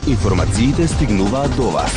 Информациите стигнуваат до вас.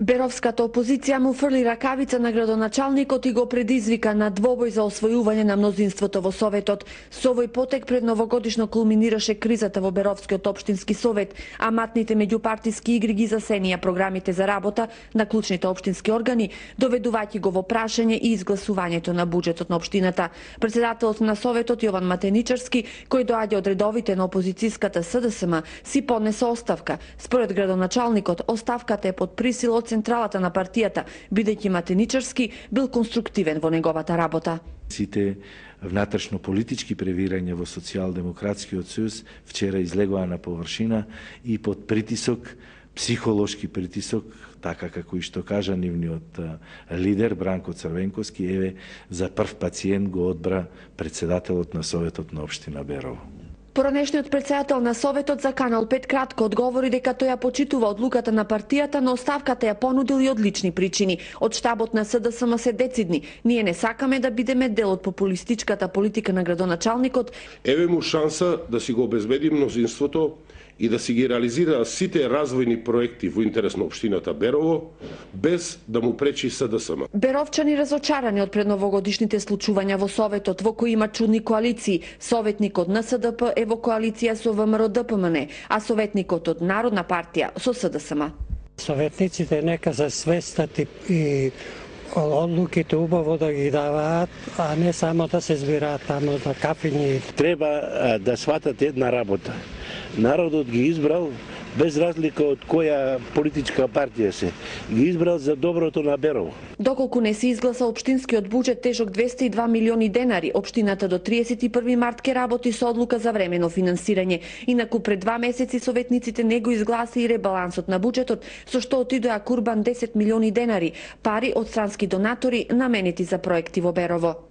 Беровската опозиција му фрли ракавица на градоначалникот и го предизвика на двобој за освојување на мнозинството во Советот. Со овој потек пред новогодишно кулминираше кризата во Беровскиот општински совет, а матните меѓупартиски игри ги засенија програмите за работа на клучните општински органи, доведувајќи го во прашање и изгласувањето на буџетот на општината. Председателот на Советот Јован Матеничарски, кој доаѓа од редовите на опозицијската СДСМ, си поднесе оставка. Според градоначалникот, оставката е под присила од централата на партијата, бидејќи Матеничарски бил конструктивен во неговата работа. Сите внатрешно политички превирања во Социјалдемократскиот сојуз вчера излегоа на површина и под притисок, психолошки притисок, така како и што кажа нивниот лидер Бранко Црвенковски, еве за прв пациент го одбра председателот на Советот на општина Берово. Поранешниот председател на Советот за Канал 5 кратко одговори дека тој ја почитува одлуката на партијата, но оставката ја понудил и од лични причини. Од штабот на СДСМ се децидни: ние не сакаме да бидеме дел од популистичката политика на градоначалникот. Еве му шанса да си го обезбеди мнозинството и да си ги реализира сите развојни проекти во интерес на општината Берово, без да му пречи СДСМ. Беровчани разочарани од предновогодишните случувања во Советот, во кои има чудни коалиции. Советникот на СДП е во коалиција со ВМРО-ДПМН, а советникот од Народна партија со СДСМ. Советниците нека се свестат и одлуките убаво да ги даваат, а не само да се збираат тамо на кафињи. Треба да сватат една работа. Народот ги избрал без разлика од која политичка партија се. Ги избрал за доброто на Берово. Доколку не се изгласа општинскиот буџет тежок 202 милиони денари, општината до 31 март ке работи со одлука за времено финансирање. Инаку пред 2 месеци советниците не го изгласи и ребалансот на буџетот, со што отидоа курбан 10 милиони денари, пари од странски донатори наменети за проекти во Берово.